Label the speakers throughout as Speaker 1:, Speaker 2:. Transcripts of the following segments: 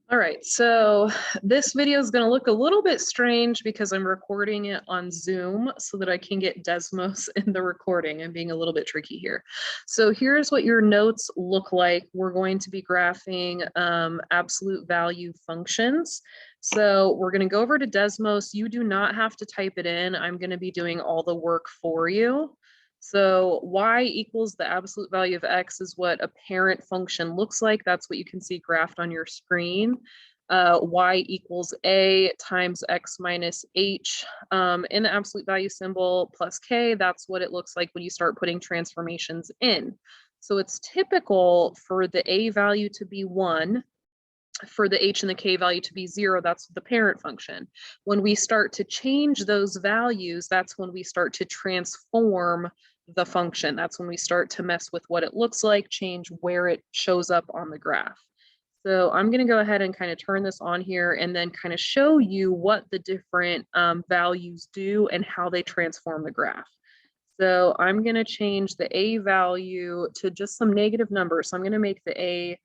Speaker 1: All right, so this video is going to look a little bit strange because I'm recording it on Zoom so that I can get Desmos in the recording. I'm being a little bit tricky here. So here's what your notes look like. We're going to be graphing absolute value functions. So we're going to go over to Desmos. You do not have to type it in. I'm going to be doing all the work for you. So y equals the absolute value of x is what a parent function looks like. That's what you can see graphed on your screen. Y equals a times x minus h in the absolute value symbol plus k. That's what it looks like when you start putting transformations in. So it's typical for the a value to be 1, for the h and the k value to be 0, that's the parent function. When we start to change those values, that's when we start to transform the function. That's when we start to mess with what it looks like, change where it shows up on the graph. So I'm going to go ahead and kind of turn this on here and then kind of show you what the different values do and how they transform the graph. So I'm going to change the a value to just some negative numbers. So I'm going to make the a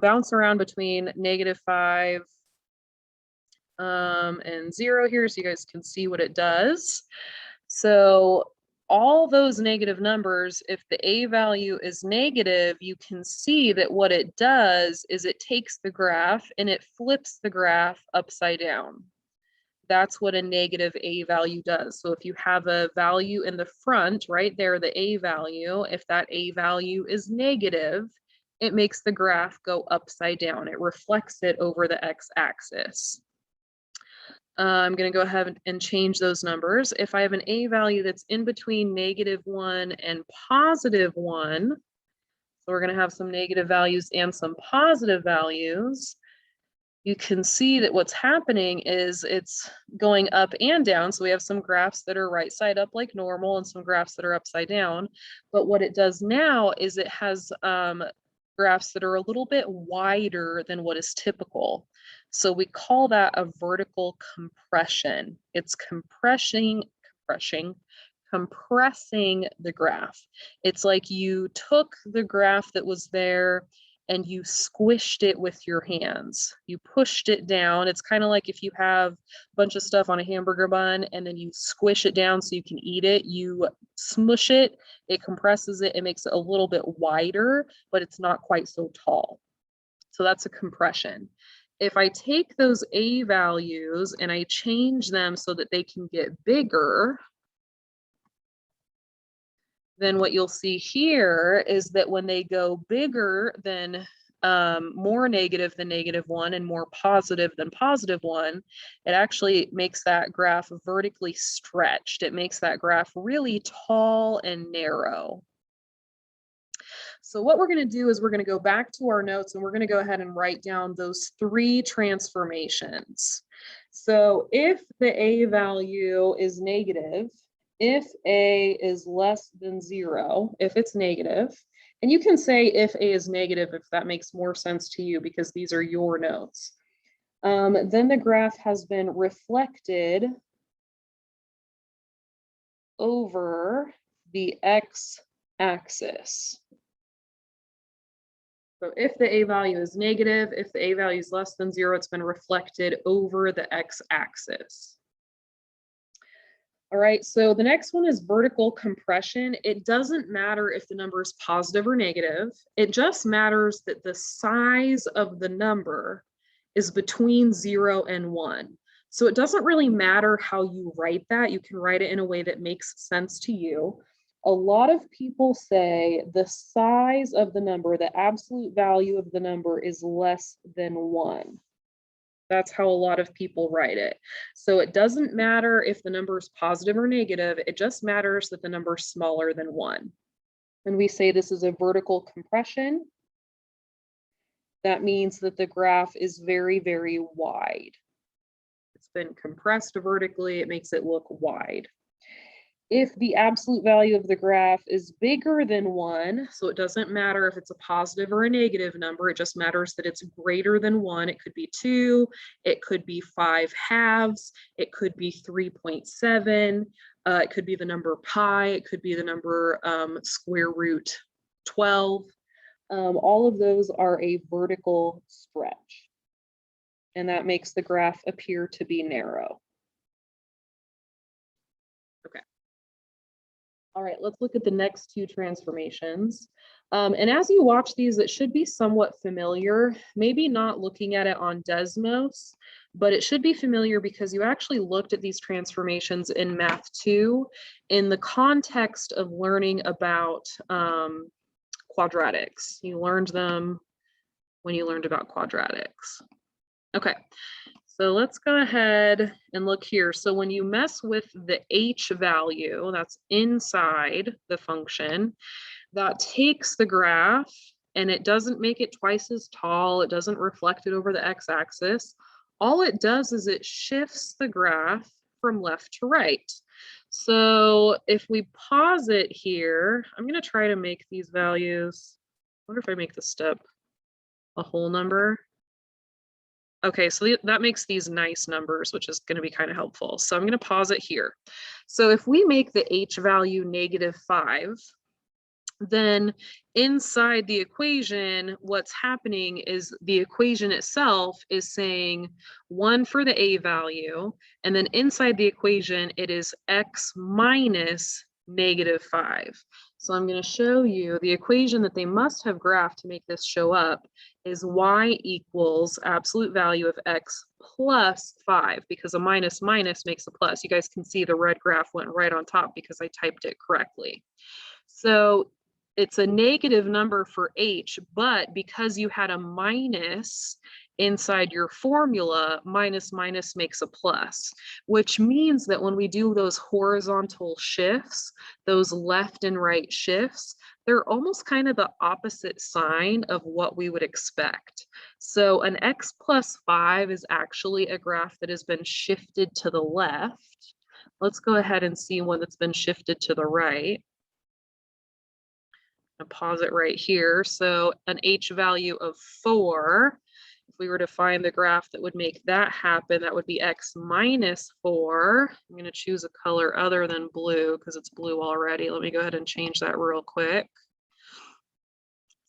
Speaker 1: bounce around between -5 and 0 here so you guys can see what it does. So all those negative numbers, if the a value is negative, you can see that what it does is it takes the graph and it flips the graph upside down. That's what a negative a value does. So if you have a value in the front, right there, the a value, if that a value is negative, it makes the graph go upside down. It reflects it over the x-axis. I'm going to go ahead and change those numbers. If I have an a value that's in between -1 and +1, so we're going to have some negative values and some positive values, you can see that what's happening is it's going up and down. So we have some graphs that are right side up like normal and some graphs that are upside down. But what it does now is it has graphs that are a little bit wider than what is typical. So we call that a vertical compression. It's compressing the graph. It's like you took the graph that was there and you squished it with your hands. You pushed it down. It's kind of like if you have a bunch of stuff on a hamburger bun and then you squish it down so you can eat it. You smush it, it compresses it, it makes it a little bit wider, but it's not quite so tall. So that's a compression. If I take those a values and I change them so that they can get bigger, then what you'll see here is that when they go bigger than more negative than -1 and more positive than +1, it actually makes that graph vertically stretched. It makes that graph really tall and narrow. So what we're going to do is we're going to go back to our notes and we're going to go ahead and write down those 3 transformations. So if the a value is negative, if a is less than 0, if it's negative, and you can say if a is negative if that makes more sense to you because these are your notes, then the graph has been reflected over the x-axis. So if the a value is negative, if the a value is less than 0, it's been reflected over the x-axis. All right, so the next one is vertical compression. It doesn't matter if the number is positive or negative. It just matters that the size of the number is between 0 and 1. So it doesn't really matter how you write that. You can write it in a way that makes sense to you. A lot of people say the size of the number, the absolute value of the number is less than 1. That's how a lot of people write it. So it doesn't matter if the number is positive or negative, it just matters that the number is smaller than 1. And we say this is a vertical compression. That means that the graph is very, very wide. It's been compressed vertically, it makes it look wide. If the absolute value of the graph is bigger than 1, so it doesn't matter if it's a positive or a negative number, it just matters that it's greater than 1. It could be 2, it could be 5/2, it could be 3.7, it could be the number pi, it could be the number square root 12. All of those are a vertical stretch. and that makes the graph appear to be narrow. Okay. All right, let's look at the next two transformations. And as you watch these, it should be somewhat familiar, maybe not looking at it on Desmos, but it should be familiar because you actually looked at these transformations in Math 2 in the context of learning about quadratics. You learned them when you learned about quadratics. Okay, so let's go ahead and look here. So when you mess with the h value that's inside the function, that takes the graph and it doesn't make it twice as tall. It doesn't reflect it over the x-axis. All it does is it shifts the graph from left to right. So if we pause it here, I'm going to try to make these values. I wonder if I make the step a whole number. Okay, so that makes these nice numbers, which is going to be kind of helpful. So I'm going to pause it here. So if we make the h value -5, then inside the equation, what's happening is the equation itself is saying 1 for the a value, and then inside the equation, it is x minus -5. So I'm going to show you the equation that they must have graphed to make this show up is y equals absolute value of x plus 5, because a minus minus makes a plus. You guys can see the red graph went right on top because I typed it correctly. So it's a negative number for h, but because you had a minus inside your formula, minus minus makes a plus, which means that when we do those horizontal shifts, those left and right shifts, they're almost kind of the opposite sign of what we would expect. So an x plus 5 is actually a graph that has been shifted to the left. Let's go ahead and see one that's been shifted to the right. I'll pause it right here. So an h value of 4, if we were to find the graph that would make that happen, that would be x minus 4. I'm going to choose a color other than blue because it's blue already. Let me go ahead and change that real quick.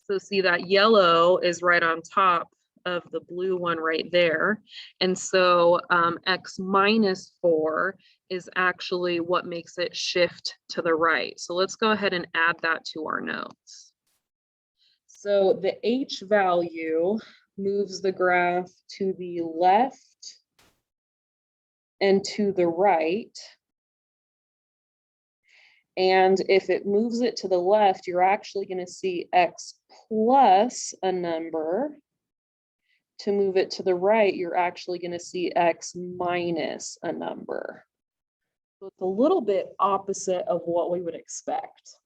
Speaker 1: So see that yellow is right on top of the blue one right there. And so x minus 4 is actually what makes it shift to the right. So let's go ahead and add that to our notes. So the h value moves the graph to the left and to the right. And if it moves it to the left, you're actually going to see x plus a number. To move it to the right, you're actually going to see x minus a number. So it's a little bit opposite of what we would expect.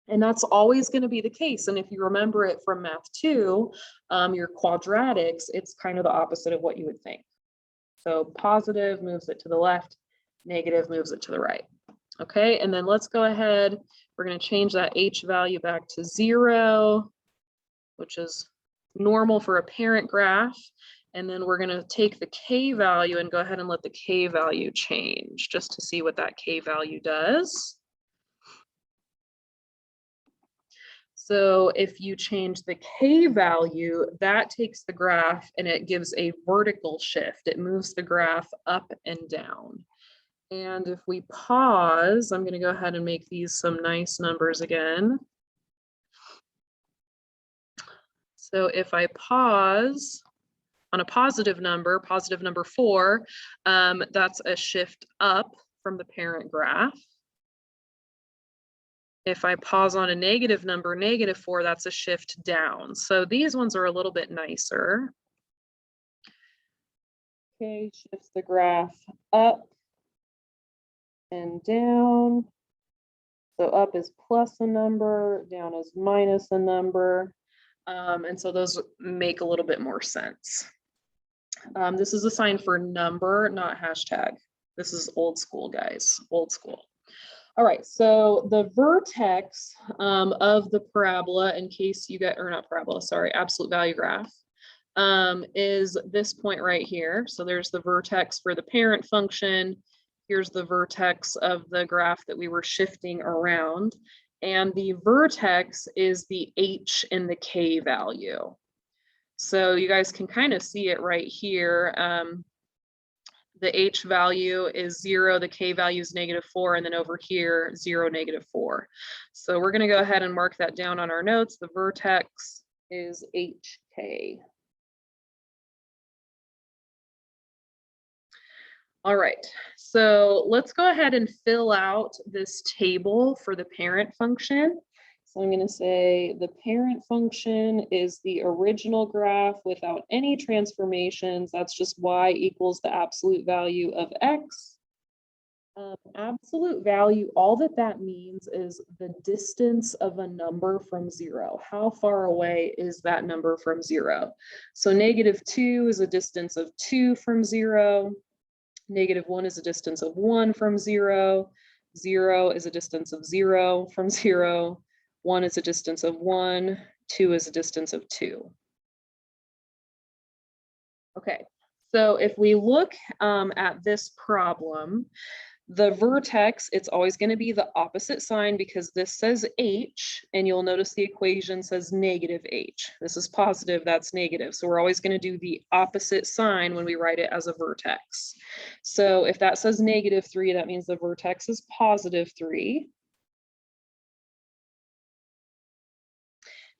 Speaker 1: And that's always going to be the case. And if you remember it from Math 2, your quadratics, it's kind of the opposite of what you would think. So positive moves it to the left, negative moves it to the right. Okay, and then let's go ahead. We're going to change that h value back to 0, which is normal for a parent graph. And then we're going to take the k value and go ahead and let the k value change just to see what that k value does. So if you change the k value, that takes the graph and it gives a vertical shift. It moves the graph up and down. And if we pause, I'm going to go ahead and make these some nice numbers again. So if I pause on a positive number 4, that's a shift up from the parent graph. If I pause on a negative number, -4, that's a shift down. So these ones are a little bit nicer. Okay, shifts the graph up and down. So up is plus a number, down is minus a number. And so those make a little bit more sense. This is a sign for number, not hashtag. This is old school, guys, old school. All right, so the vertex of the parabola, in case you get, or not parabola, sorry, absolute value graph, is this point right here. So there's the vertex for the parent function. Here's the vertex of the graph that we were shifting around. And the vertex is the h and the k value. So you guys can kind of see it right here. The H value is 0, the K value is -4, and then over here, 0, -4. So we're gonna go ahead and mark that down on our notes. The vertex is HK. All right, so let's go ahead and fill out this table for the parent function. So I'm going to say the parent function is the original graph without any transformations. That's just y equals the absolute value of x. Absolute value, all that means is the distance of a number from 0. How far away is that number from 0? So -2 is a distance of 2 from 0. -1 is a distance of 1 from 0. 0 is a distance of 0 from 0. 1 is a distance of 1. 2 is a distance of 2. Okay, so if we look at this problem, the vertex, it's always going to be the opposite sign because this says H, and you'll notice the equation says -H. This is positive, that's negative. So we're always going to do the opposite sign when we write it as a vertex. So if that says -3, that means the vertex is +3.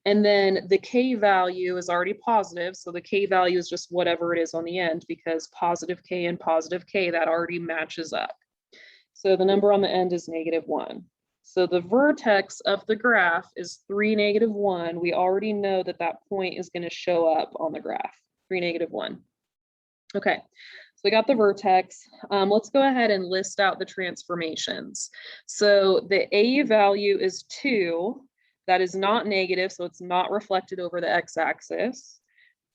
Speaker 1: And then the K value is already positive. So the K value is just whatever it is on the end because positive K and positive K, that already matches up. So the number on the end is -1. So the vertex of the graph is 3, -1. We already know that that point is going to show up on the graph, 3, -1. Okay, so we got the vertex. Let's go ahead and list out the transformations. So the A value is 2. That is not negative, so it's not reflected over the x-axis.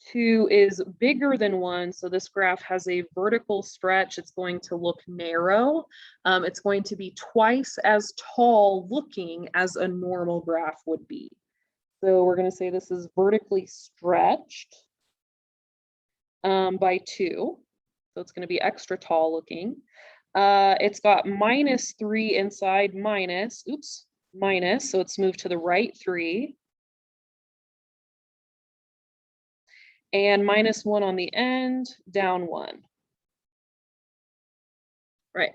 Speaker 1: 2 is bigger than 1, so this graph has a vertical stretch. It's going to look narrow. It's going to be twice as tall looking as a normal graph would be. So we're going to say this is vertically stretched by 2. So it's going to be extra tall looking. It's got -3 inside minus, so it's moved to the right 3. And -1 on the end, down 1. Right.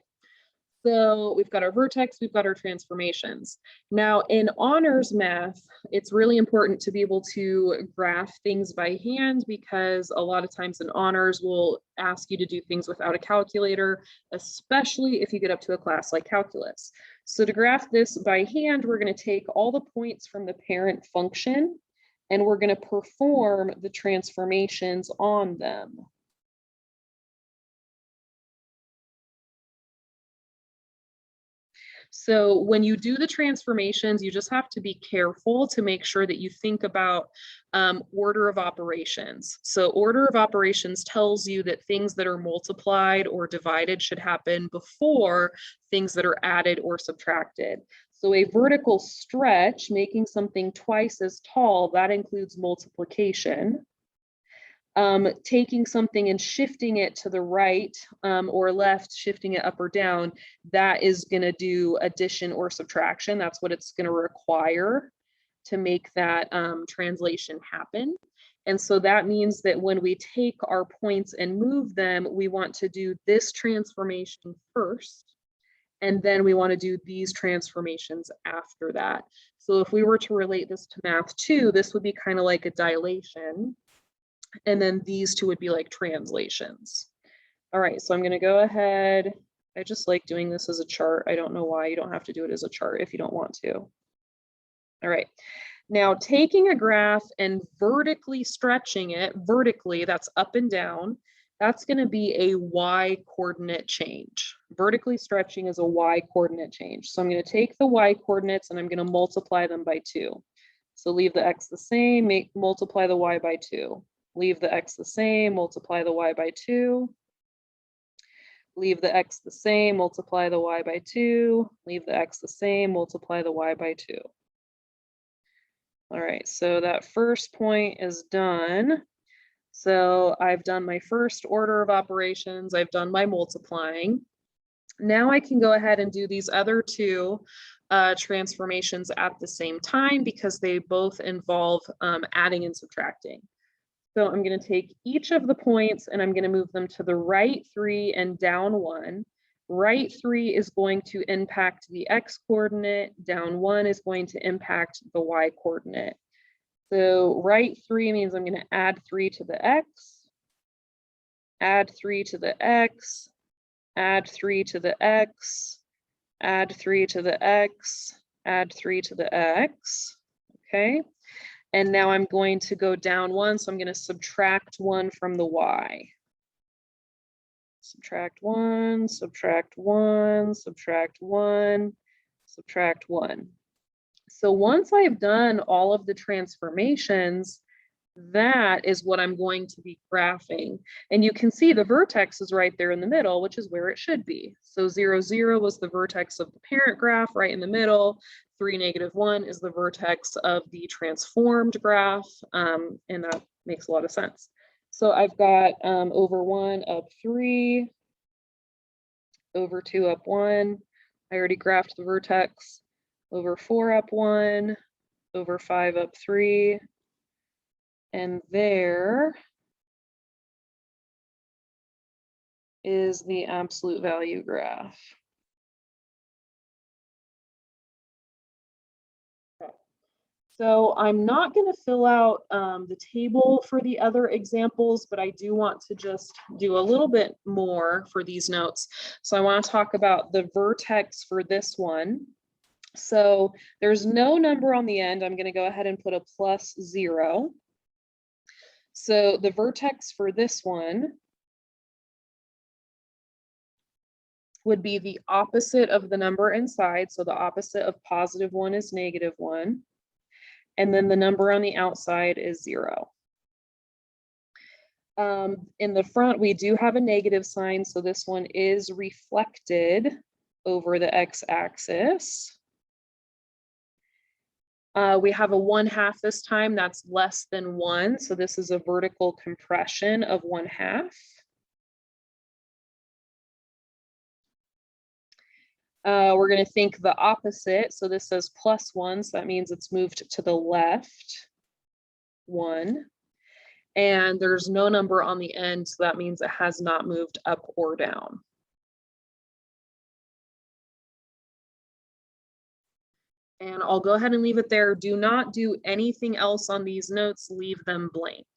Speaker 1: So we've got our vertex, we've got our transformations. Now in honors math, it's really important to be able to graph things by hand because a lot of times in honors will ask you to do things without a calculator, especially if you get up to a class like calculus. So to graph this by hand, we're going to take all the points from the parent function and we're going to perform the transformations on them. So when you do the transformations, you just have to be careful to make sure that you think about order of operations. So order of operations tells you that things that are multiplied or divided should happen before things that are added or subtracted. So a vertical stretch, making something twice as tall, that includes multiplication. Taking something and shifting it to the right or left, shifting it up or down, that is going to do addition or subtraction. That's what it's going to require to make that translation happen. And so that means that when we take our points and move them, we want to do this transformation first. And then we want to do these transformations after that. So if we were to relate this to math 2, this would be kind of like a dilation. And then these two would be like translations. All right, so I'm going to go ahead. I just like doing this as a chart. I don't know why. You don't have to do it as a chart if you don't want to. All right, now taking a graph and vertically stretching it, vertically, that's up and down, that's going to be a y coordinate change. Vertically stretching is a y coordinate change. So I'm going to take the y coordinates and I'm going to multiply them by 2. So leave the x the same, multiply the y by 2. Leave the x the same, multiply the y by 2. Leave the x the same, multiply the y by 2. Leave the x the same, multiply the y by 2. All right, so that first point is done. So I've done my first order of operations. I've done my multiplying. Now I can go ahead and do these other two transformations at the same time because they both involve adding and subtracting. So I'm going to take each of the points and I'm going to move them to the right 3 and down 1. Right 3 is going to impact the x coordinate, down 1 is going to impact the y coordinate. So right 3 means I'm going to add 3 to the x, add 3 to the x, add 3 to the x, add 3 to the x, add 3 to the x, okay? And now I'm going to go down 1, so I'm going to subtract 1 from the y. Subtract 1, subtract 1, subtract 1, subtract 1. So once I've done all of the transformations, that is what I'm going to be graphing. And you can see the vertex is right there in the middle, which is where it should be. So 0, 0 was the vertex of the parent graph right in the middle. 3, -1 is the vertex of the transformed graph. And that makes a lot of sense. So I've got over 1 up 3, over 2 up 1. I already graphed the vertex. Over 4 up 1, over 5 up 3. And there is the absolute value graph. So I'm not going to fill out the table for the other examples, but I do want to just do a little bit more for these notes. So I want to talk about the vertex for this one. So there's no number on the end. I'm going to go ahead and put a +0. So the vertex for this one would be the opposite of the number inside. So the opposite of +1 is -1. And then the number on the outside is 0. In the front, we do have a negative sign. So this one is reflected over the x-axis. We have a 1/2 this time. That's less than 1. So this is a vertical compression of 1/2. We're going to think the opposite. So this says +1, so that means it's moved to the left 1. And there's no number on the end, so that means it has not moved up or down. And I'll go ahead and leave it there. Do not do anything else on these notes. Leave them blank.